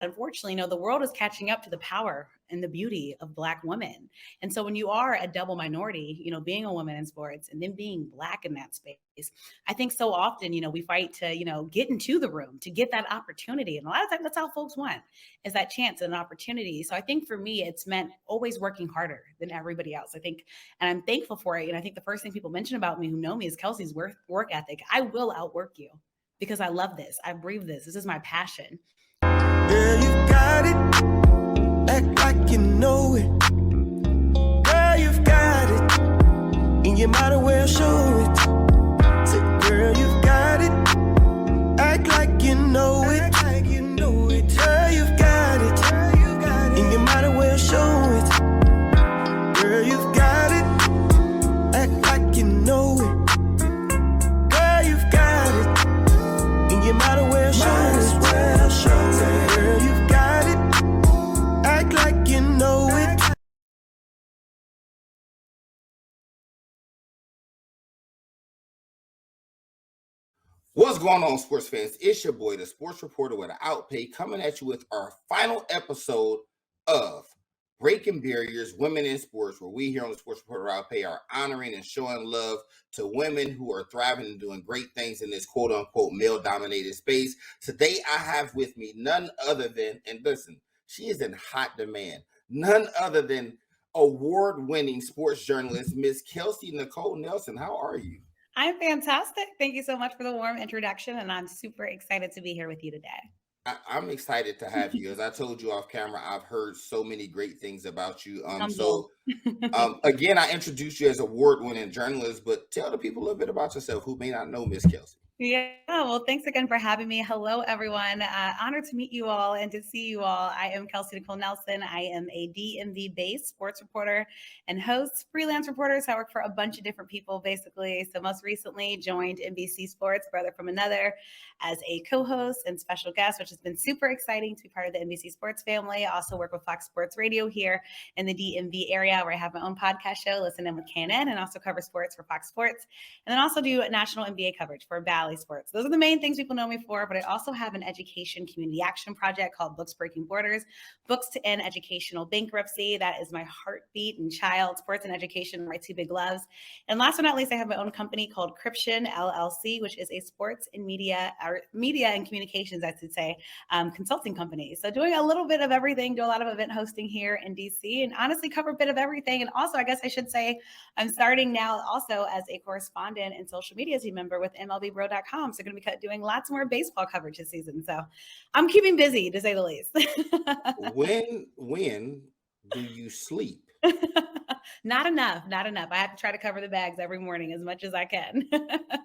unfortunately, the world is catching up to the power and the beauty of Black women. And so when you are a double minority, being a woman in sports and then being Black in that space, I think so often, we fight to, get into the room, to get that opportunity. And a lot of times that's all folks want, is that chance and opportunity. So I think for me, it's meant always working harder than everybody else. I think, and I'm thankful for it. And I think the first thing people mention about me who know me is Kelsey's work ethic. I will outwork you because I love this. I breathe this. This is my passion. Girl, you got it. Act like you know it. Girl, you've got it. And you might as well show it. Say, girl, you've got it. Act like you know it. Girl, you've got it. And you might as well show it. Girl, you've got it. Act like you know it. Girl, you've got it. And you might as well show it. Girl, you've got it. Act like you know it. What's going on, sports fans? It's your boy, the sports reporter with an outpay, coming at you with our final episode of Breaking Barriers, Women in Sports, where we here on the Sports Reporter Outpay are honoring and showing love to women who are thriving and doing great things in this quote-unquote male-dominated space. Today, I have with me none other than, and listen, she is in hot demand, none other than award-winning sports journalist, Miss Kelsey Nicole Nelson. How are you? I'm fantastic. Thank you so much for the warm introduction, and I'm super excited to be here with you today. I'm excited to have you. As I told you off camera, I've heard so many great things about you. Again, I introduced you as award-winning journalist, but tell the people a little bit about yourself who may not know Miss Kelsey. Yeah, well, thanks again for having me. Hello, everyone. Honored to meet you all and to see you all. I am Kelsey Nicole Nelson. I am a DMV-based sports reporter and host, freelance reporter. So I work for a bunch of different people, basically. So most recently joined NBC Sports, Brother from Another, as a co-host and special guest, which has been super exciting to be part of the NBC Sports family. I also work with Fox Sports Radio here in the DMV area, where I have my own podcast show, Listen In with KNN, and also cover sports for Fox Sports. And then also do national NBA coverage for Bally Sports. Those are the main things people know me for, but I also have an education community action project called Books Breaking Borders, Books to End Educational Bankruptcy. That is my heartbeat and child. Sports and education, my two big loves. And last but not least, I have my own company called Cryption LLC, which is a sports and media and communications, I should say, consulting company. So doing a little bit of everything, do a lot of event hosting here in DC, and honestly cover a bit of everything. And also, I guess I should say, I'm starting now also as a correspondent and social media team member with MLBBro.com. So going to be doing lots more baseball coverage this season. So I'm keeping busy, to say the least. When do you sleep? Not enough. I have to try to cover the bags every morning as much as I can.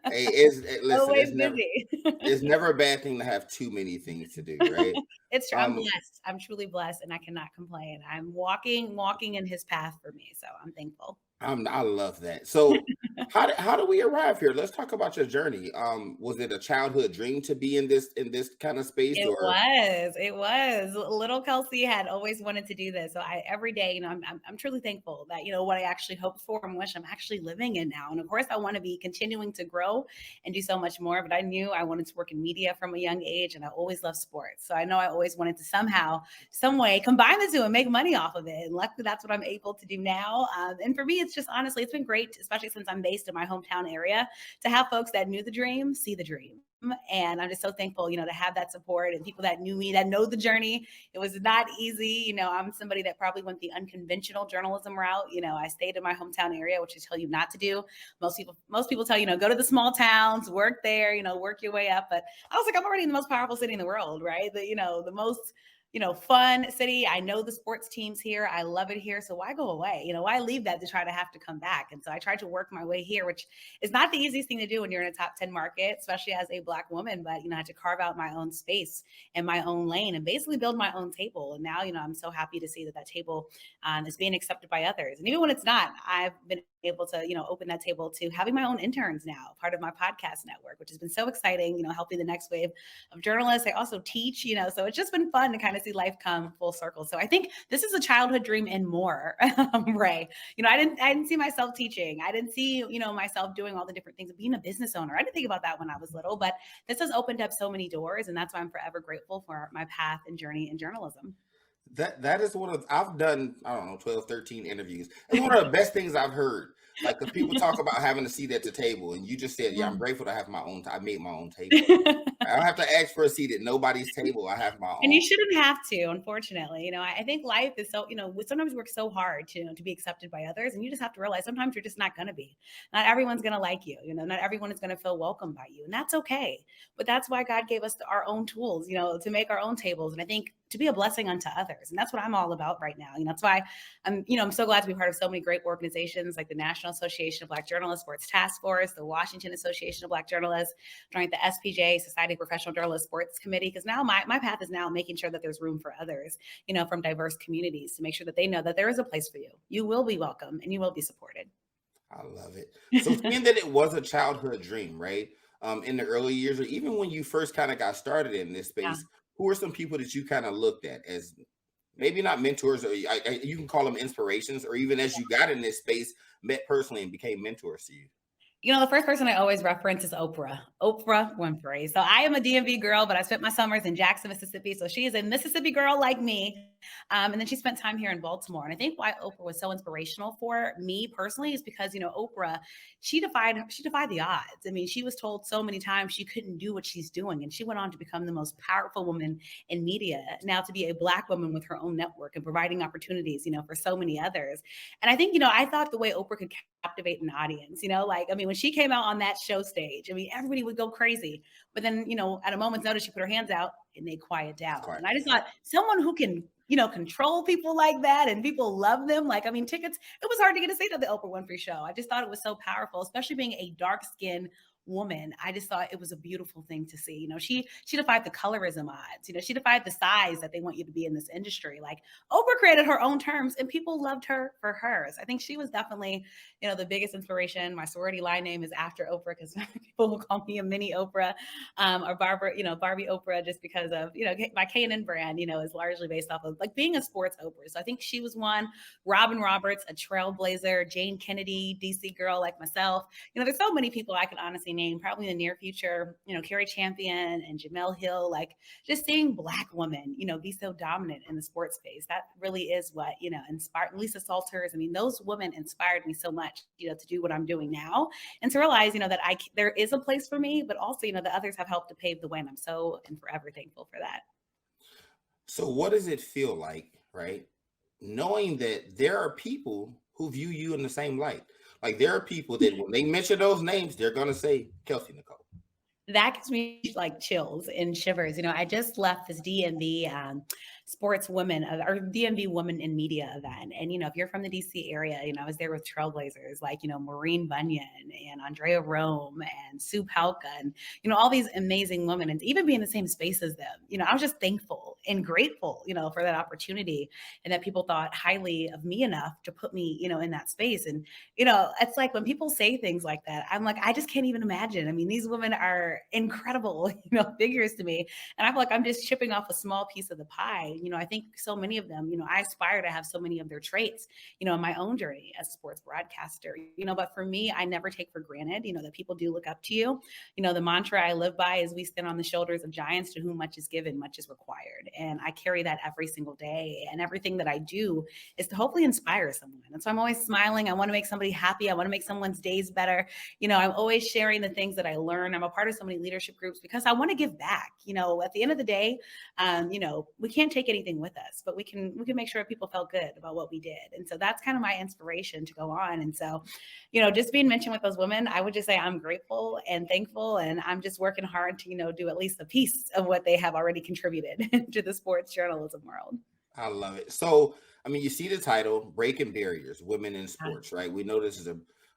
Listen, always busy. It's never a bad thing to have too many things to do, right? It's true. I'm blessed. I'm truly blessed, and I cannot complain. I'm walking in his path for me. So I'm thankful. I love that. So how do we arrive here? Let's talk about your journey. Was it a childhood dream to be in this kind of space? It was. Little Kelsey had always wanted to do this. So every day, I'm truly thankful that, what I actually hoped for and wish I'm actually living in now. And of course, I want to be continuing to grow and do so much more, but I knew I wanted to work in media from a young age, and I always loved sports. So I know I always wanted to somehow, some way combine the two and make money off of it. And luckily, that's what I'm able to do now. And for me, it's just honestly, it's been great, especially since I'm based in my hometown area, to have folks that knew the dream, see the dream. And I'm just so thankful, to have that support and people that knew me, that know the journey. It was not easy. I'm somebody that probably went the unconventional journalism route. I stayed in my hometown area, which I tell you not to do. Most people tell you, go to the small towns, work there, work your way up. But I was like, I'm already in the most powerful city in the world, right? The most fun city. I know the sports teams here. I love it here. So why go away? Why leave that to try to have to come back? And so I tried to work my way here, which is not the easiest thing to do when you're in a top 10 market, especially as a Black woman. But, I had to carve out my own space and my own lane and basically build my own table. And now, I'm so happy to see that table is being accepted by others. And even when it's not, I've been able to, open that table to having my own interns now, part of my podcast network, which has been so exciting, helping the next wave of journalists. I also teach, so it's just been fun to kind of see life come full circle. So I think this is a childhood dream and more, Ray. I didn't see myself teaching. I didn't see, myself doing all the different things, being a business owner. I didn't think about that when I was little, but this has opened up so many doors. And that's why I'm forever grateful for my path and journey in journalism. That is I've done, I don't know, 12, 13 interviews. It's one of the best things I've heard. Like, because people talk about having a seat at the table, and you just said, yeah, I'm grateful to have my own. I made my own table. I don't have to ask for a seat at nobody's table. I have my own. And you shouldn't have to, unfortunately. I think life is so, sometimes we work so hard to be accepted by others, and you just have to realize sometimes you're just not going to be. Not everyone's going to like you. Not everyone is going to feel welcome by you, and that's okay. But that's why God gave us our own tools, to make our own tables, and I think to be a blessing unto others. And that's what I'm all about right now. That's why I'm so glad to be part of so many great organizations like the National Association of Black Journalists Sports Task Force, the Washington Association of Black Journalists, joined the SPJ, Society of Professional Journalists Sports Committee, because now my path is now making sure that there's room for others, from diverse communities, to make sure that they know that there is a place for you. You will be welcome and you will be supported. I love it. So seeing that it was a childhood dream, right? In the early years, or even when you first kind of got started in this space, who are some people that you kind of looked at as maybe not mentors, or you can call them inspirations, or even as you got in this space, met personally and became mentors to you? The first person I always reference is Oprah Winfrey. So I am a DMV girl, but I spent my summers in Jackson, Mississippi. So she is a Mississippi girl like me. And then she spent time here in Baltimore. And I think why Oprah was so inspirational for me personally is because, Oprah, she defied the odds. I mean, she was told so many times she couldn't do what she's doing. And she went on to become the most powerful woman in media, now to be a Black woman with her own network and providing opportunities, for so many others. And I think, I thought the way Oprah could captivate an audience, when she came out on that show stage, everybody would go crazy. But then, at a moment's notice, she put her hands out and they quiet down. And I just thought someone who can, control people like that and people love them. Tickets, it was hard to get a seat at the Oprah Winfrey Show. I just thought it was so powerful, especially being a dark-skinned woman. I just thought it was a beautiful thing to see. She defied the colorism odds. She defied the size that they want you to be in this industry. Like, Oprah created her own terms and people loved her for hers. I think she was definitely, the biggest inspiration. My sorority line name is after Oprah because people will call me a mini Oprah, or Barbie Oprah, just because of, my K&N brand, is largely based off of like being a sports Oprah. So I think she was one. Robin Roberts, a Trailblazer, Jane Kennedy, DC girl like myself. There's so many people I could honestly name probably in the near future, Carrie Champion and Jamel Hill, like just seeing Black women, be so dominant in the sports space. That really is what, inspired Lisa Salters. Those women inspired me so much, to do what I'm doing now and to realize, that there is a place for me, but also, the others have helped to pave the way. And I'm so and forever thankful for that. So what does it feel like, right? Knowing that there are people who view you in the same light. Like, there are people that when they mention those names, they're going to say Kelsey Nicole. That gives me like chills and shivers. I just left this DMV sports women or DMV women in media event. And, if you're from the DC area, I was there with Trailblazers, like, Maureen Bunyan and Andrea Rome and Sue Palka and, all these amazing women, and even be in the same space as them. I was just thankful and grateful, for that opportunity, and that people thought highly of me enough to put me, in that space. And, it's like when people say things like that, I'm like, I just can't even imagine. These women are incredible, figures to me. And I feel like I'm just chipping off a small piece of the pie. I think so many of them, I aspire to have so many of their traits, in my own journey as a sports broadcaster, but for me, I never take for granted, that people do look up to you. The mantra I live by is we stand on the shoulders of giants, to whom much is given, much is required. And I carry that every single day. And everything that I do is to hopefully inspire someone. And so I'm always smiling. I want to make somebody happy. I want to make someone's days better. I'm always sharing the things that I learn. I'm a part of so many leadership groups because I want to give back. At the end of the day, we can't take anything with us, but we can make sure people felt good about what we did. And so that's kind of my inspiration to go on. And so, just being mentioned with those women, I would just say I'm grateful and thankful, and I'm just working hard to, do at least a piece of what they have already contributed to the sports journalism world. I love it. So, you see the title, Breaking Barriers, Women in Sports, right? We know this is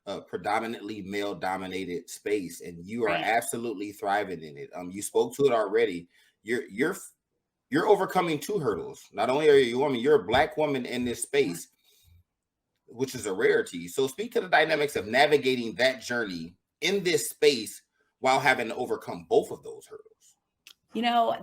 a predominantly male-dominated space, and you are absolutely thriving in it. You spoke to it already. You're overcoming two hurdles. Not only are you a woman, you're a Black woman in this space. which is a rarity. So speak to the dynamics of navigating that journey in this space while having to overcome both of those hurdles.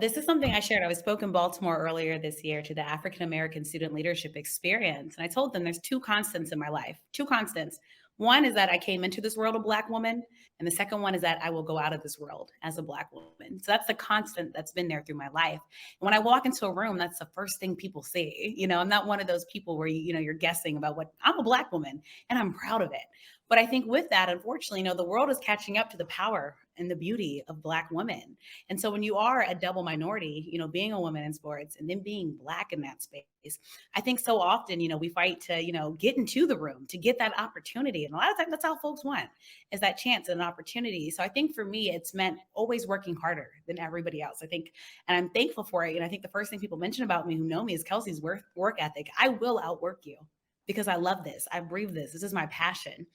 This is something I shared. I spoke in Baltimore earlier this year to the African American Student Leadership Experience. And I told them there's two constants in my life, two constants. One is that I came into this world a Black woman. And the second one is that I will go out of this world as a Black woman. So that's the constant that's been there through my life. And when I walk into a room, that's the first thing people see. I'm not one of those people where, you're guessing about what I'm a Black woman and I'm proud of it. But I think with that, unfortunately, the world is catching up to the power and the beauty of Black women. And so when you are a double minority, being a woman in sports and then being Black in that space, I think so often, we fight to, get into the room, to get that opportunity. And a lot of times that's all folks want, is that chance and an opportunity. So I think for me, it's meant always working harder than everybody else. I think, and I'm thankful for it. And I think the first thing people mention about me who know me is Kelsey's work ethic. I will outwork you because I love this. I breathe this. This is my passion.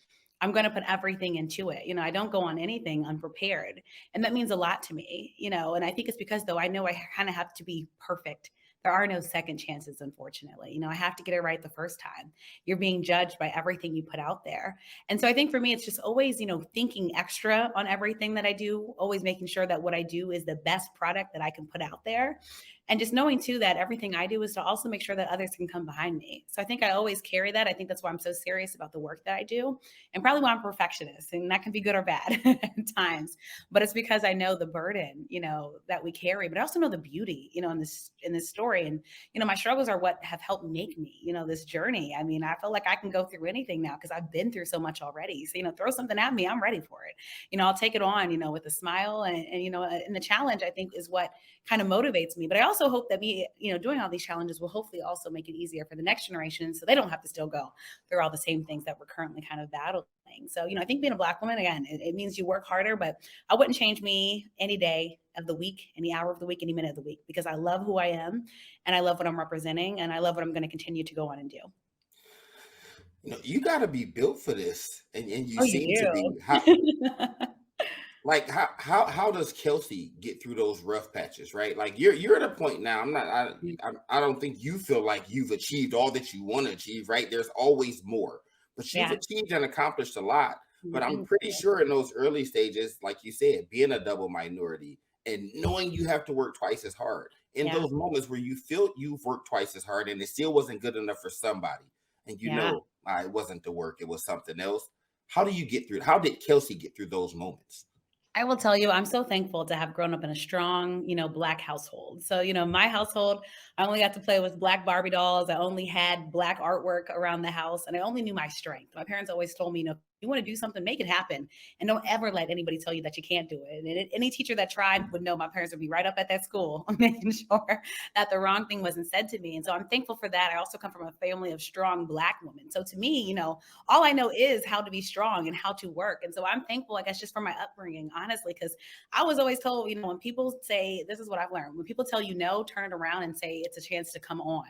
I'm going to put everything into it. I don't go on anything unprepared. And that means a lot to me, and I think it's because though I know I kind of have to be perfect. There are no second chances, unfortunately. I have to get it right the first time. You're being judged by everything you put out there. And so I think for me, it's just always, thinking extra on everything that I do, always making sure that what I do is the best product that I can put out there. And just knowing too that everything I do is to also make sure that others can come behind me. So I think I always carry that. I think that's why I'm so serious about the work that I do, and probably why I'm a perfectionist, and that can be good or bad at times. But it's because I know the burden, that we carry, but I also know the beauty, in this story. And my struggles are what have helped make me, this journey. I mean, I feel like I can go through anything now because I've been through so much already. So throw something at me, I'm ready for it. I'll take it on, with a smile, and the challenge I think is what kind of motivates me. But I also hope that me, doing all these challenges will hopefully also make it easier for the next generation so they don't have to still go through all the same things that we're currently kind of battling. So, I think being a Black woman, again, it means you work harder, but I wouldn't change me any day of the week, any hour of the week, any minute of the week, because I love who I am and I love what I'm representing and I love what I'm going to continue to go on and do. You got to be built for this. And you Oh, seem you to be. do. Like how does Kelsey get through those rough patches, right? Like you're at a point now. I don't think you feel like you've achieved all that you want to achieve, right? There's always more, but you've achieved and accomplished a lot. But I'm pretty sure in those early stages, like you said, being a double minority and knowing you have to work twice as hard in those moments where you feel you've worked twice as hard and it still wasn't good enough for somebody, and it wasn't the work, it was something else. How do you get through? How did Kelsey get through those moments? I will tell you, I'm so thankful to have grown up in a strong, Black household. So, my household, I only got to play with Black Barbie dolls. I only had Black artwork around the house, and I only knew my strength. My parents always told me, you want to do something, make it happen. And don't ever let anybody tell you that you can't do it. And any teacher that tried would know my parents would be right up at that school, making sure that the wrong thing wasn't said to me. And so I'm thankful for that. I also come from a family of strong Black women. So to me, all I know is how to be strong and how to work. And so I'm thankful, I guess, just for my upbringing, honestly, because I was always told, when people say, this is what I've learned, when people tell you no, turn it around and say it's a chance to come on.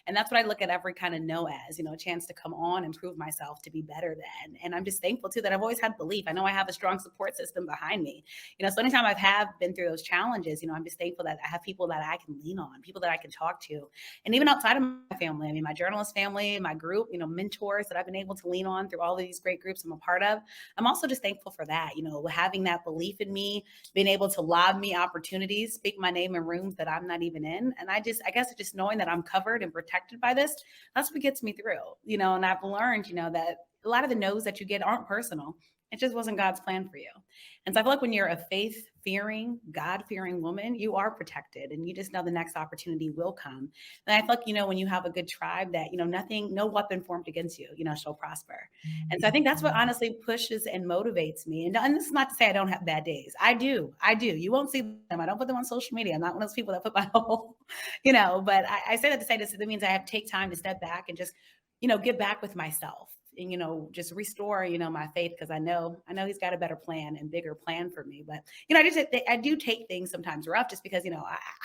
And that's what I look at every kind of no as, a chance to come on and prove myself to be better than. And I'm just thankful too that I've always had belief. I know I have a strong support system behind me. So anytime I've been through those challenges, I'm just thankful that I have people that I can lean on, people that I can talk to. And even outside of my family, I mean, my journalist family, my group, mentors that I've been able to lean on through all of these great groups I'm a part of. I'm also just thankful for that, having that belief in me, being able to lob me opportunities, speak my name in rooms that I'm not even in. And I guess just knowing that I'm covered and protected by this, that's what gets me through, and I've learned, that a lot of the no's that you get aren't personal. It just wasn't God's plan for you. And so I feel like when you're a faith-fearing, God-fearing woman, you are protected and you just know the next opportunity will come. And I feel like, when you have a good tribe that, no weapon formed against you, shall prosper. And so I think that's what honestly pushes and motivates me. And this is not to say I don't have bad days. I do. You won't see them. I don't put them on social media. I'm not one of those people that put my whole, but I say that to say this. It means I have to take time to step back and just, get back with myself. and, just restore, my faith, because I know he's got a better plan and bigger plan for me. But, I do take things sometimes rough just because,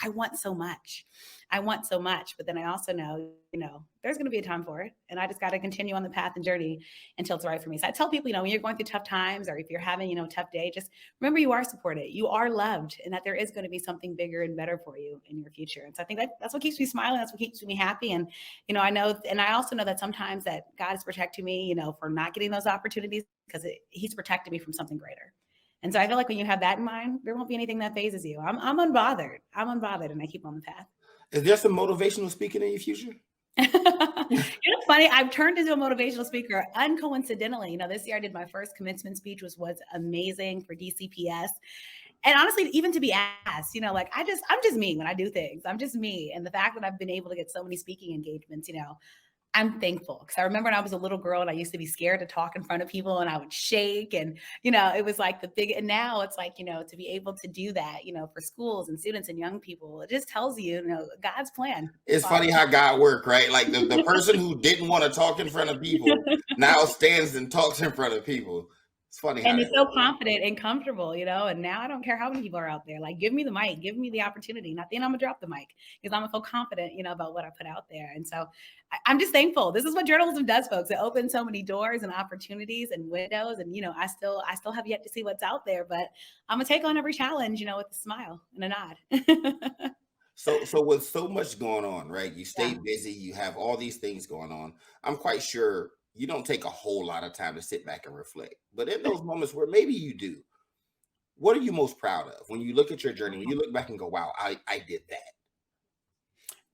I want so much. I want so much, but then I also know, there's going to be a time for it. And I just got to continue on the path and journey until it's right for me. So I tell people, when you're going through tough times, or if you're having, a tough day, just remember you are supported, you are loved, and that there is going to be something bigger and better for you in your future. And so I think that's what keeps me smiling. That's what keeps me happy. And, I know, and I also know that sometimes that God is protecting me, for not getting those opportunities, because he's protected me from something greater. And so I feel like when you have that in mind, there won't be anything that phases you. I'm unbothered. I'm unbothered, and I keep on the path. Is there some motivational speaking in your future? It's funny. I've turned into a motivational speaker uncoincidentally. This year I did my first commencement speech, which was amazing for DCPS. And honestly, even to be asked, I'm just me when I do things. I'm just me. And the fact that I've been able to get so many speaking engagements, I'm thankful, because I remember when I was a little girl and I used to be scared to talk in front of people, and I would shake, and, it was like and now it's like, to be able to do that, for schools and students and young people, it just tells you, God's plan. It's funny how God works, right? Like the person who didn't want to talk in front of people now stands and talks in front of people. It's funny. And it's so confident and comfortable, and now I don't care how many people are out there. Like, give me the mic, give me the opportunity. Not then I'm gonna drop the mic, because I'm so confident, about what I put out there. And so I'm just thankful. This is what journalism does, folks. It opens so many doors and opportunities and windows. And, I still have yet to see what's out there, but I'm gonna take on every challenge, with a smile and a nod. So with so much going on, right? You stay busy, you have all these things going on. I'm quite sure you don't take a whole lot of time to sit back and reflect. But in those moments where maybe you do, what are you most proud of when you look at your journey, when you look back and go, wow, I did that?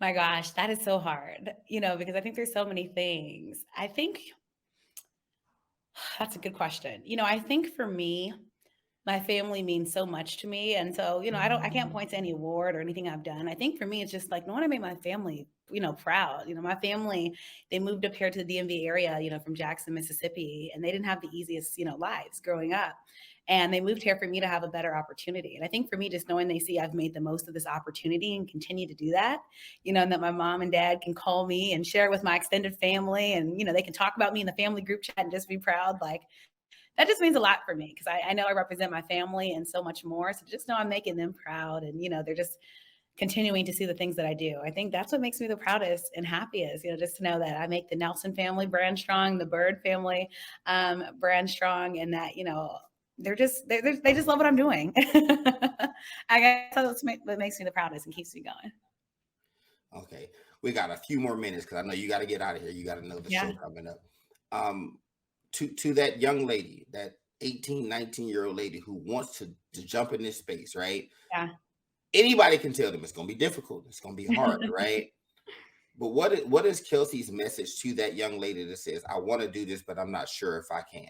My gosh, that is so hard, because I think there's so many things. I think that's a good question. I think for me, my family means so much to me. And so, I can't point to any award or anything I've done. I think for me, it's just like, I want to make my family, proud. My family, they moved up here to the DMV area, from Jackson, Mississippi, and they didn't have the easiest, lives growing up. And they moved here for me to have a better opportunity. And I think for me, just knowing they see I've made the most of this opportunity and continue to do that, and that my mom and dad can call me and share with my extended family, and, they can talk about me in the family group chat and just be proud. Like, that just means a lot for me, because I know I represent my family and so much more. So just know I'm making them proud, and, they're just continuing to see the things that I do. I think that's what makes me the proudest and happiest, just to know that I make the Nelson family brand strong, the Bird family brand strong, and that, they just love what I'm doing. I guess that's what makes me the proudest and keeps me going. Okay. We got a few more minutes, because I know you got to get out of here. You got to know the show coming up. To that young lady, that 18, 19-year-old lady who wants to jump in this space, right? Yeah. Anybody can tell them it's going to be difficult. It's going to be hard, right? But what is Kelsey's message to that young lady that says, I want to do this, but I'm not sure if I can?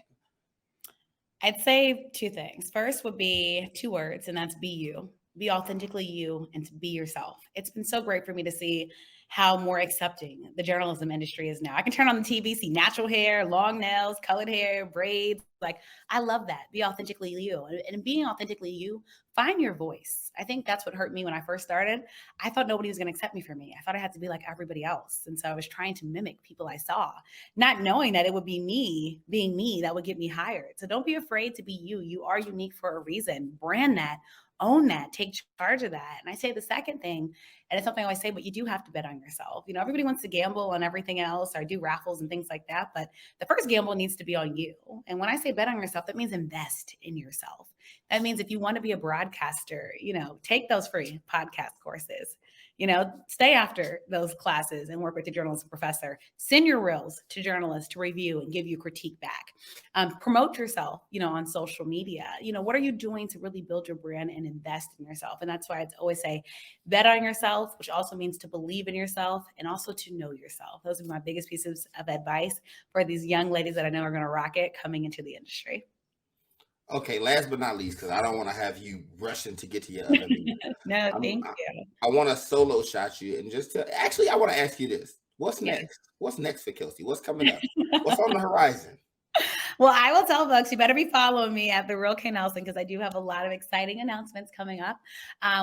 I'd say two things. First would be two words, and that's be you. Be authentically you, and to be yourself. It's been so great for me to see how more accepting the journalism industry is now. I can turn on the TV, see natural hair, long nails, colored hair, braids. Like, I love that. Be authentically you. And being authentically you, find your voice. I think that's what hurt me when I first started. I thought nobody was going to accept me for me. I thought I had to be like everybody else. And so I was trying to mimic people I saw, not knowing that it would be me being me that would get me hired. So don't be afraid to be you. You are unique for a reason. Brand that. Own that, take charge of that. And I say the second thing, and it's something I always say, but you do have to bet on yourself. Everybody wants to gamble on everything else or do raffles and things like that. But the first gamble needs to be on you. And when I say bet on yourself, that means invest in yourself. That means if you want to be a broadcaster, take those free podcast courses. Stay after those classes and work with the journalism professor. Send your reels to journalists to review and give you critique back. Promote yourself, on social media. What are you doing to really build your brand and invest in yourself? And that's why I always say, bet on yourself, which also means to believe in yourself and also to know yourself. Those are my biggest pieces of advice for these young ladies that I know are going to rock it coming into the industry. Okay, last but not least, because I don't want to have you rushing to get to your other meeting. No, thank you. I want to solo shot you and I want to ask you this. What's next? Yes. What's next for Kelsey? What's coming up? What's on the horizon? Well, I will tell folks, you better be following me at The Real K Nelson, because I do have a lot of exciting announcements coming up,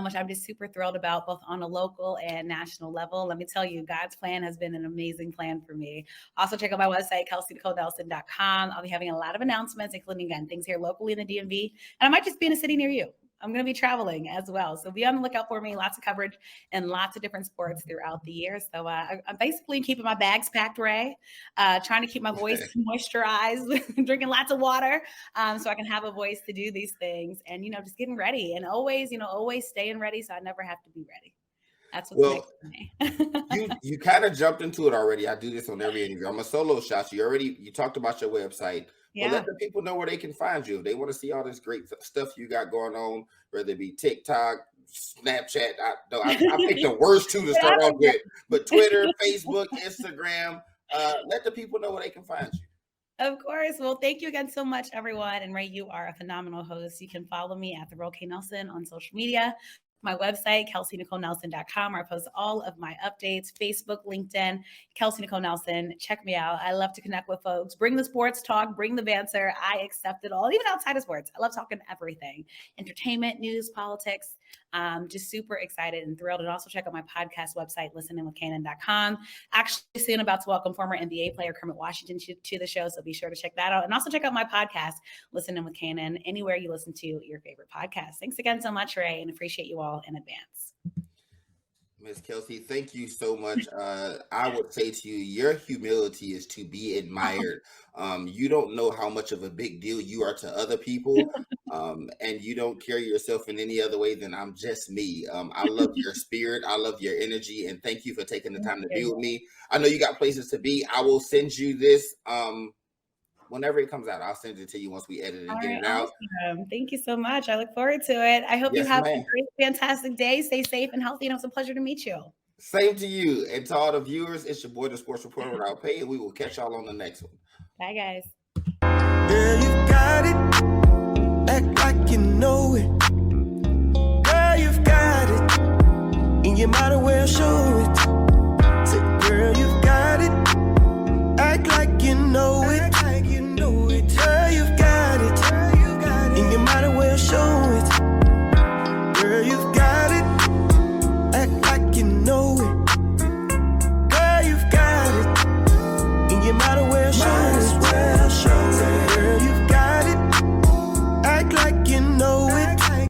which I'm just super thrilled about, both on a local and national level. Let me tell you, God's plan has been an amazing plan for me. Also, check out my website, KelseyNicoleNelson.com. I'll be having a lot of announcements, including, again, things here locally in the DMV, and I might just be in a city near you. I'm going to be traveling as well. So be on the lookout for me. Lots of coverage and lots of different sports throughout the year. So I'm basically keeping my bags packed, Ray, trying to keep my voice moisturized, drinking lots of water, so I can have a voice to do these things, and, just getting ready, and always staying ready, so I never have to be ready. That's what's next for me. you kind of jumped into it already. I do this on every interview. I'm a solo shot. You talked about your website. Yeah. Well, let the people know where they can find you if they want to see all this great stuff you got going on, whether it be TikTok, Snapchat. I picked the worst two to start off with, but Twitter, Facebook, Instagram. Let the people know where they can find you. Of course. Well, thank you again so much, everyone. And Ray, you are a phenomenal host. You can follow me at The Real K Nelson on social media. My website, KelseyNicoleNelson.com, where I post all of my updates, Facebook, LinkedIn, Kelsey Nicole Nelson. Check me out. I love to connect with folks. Bring the sports talk, bring the banter. I accept it all, even outside of sports. I love talking everything, entertainment, news, politics. Just super excited and thrilled. And also check out my podcast website, listeninwithkanan.com. Actually, soon about to welcome former NBA player Kermit Washington to the show, so be sure to check that out. And also check out my podcast, Listening with Kanan, anywhere you listen to your favorite podcast. Thanks again so much, Ray, and appreciate you all in advance. Miss Kelsey, thank you so much. I would say to you, your humility is to be admired. You don't know how much of a big deal you are to other people, and you don't carry yourself in any other way than I'm just me. I love your spirit. I love your energy, and thank you for taking the time to be with me. I know you got places to be. I will send you this whenever it comes out. I'll send it to you once we edit it and get it out. Awesome. Thank you so much. I look forward to it. I hope you have a great, fantastic day. Stay safe and healthy. And it was a pleasure to meet you. Same to you. And to all the viewers, it's your boy, the Sports Reporter Without Pay, and we will catch y'all on the next one. Bye, guys. Girl, you got it. Act like you know it. Girl, you've got it. And you might as well show it.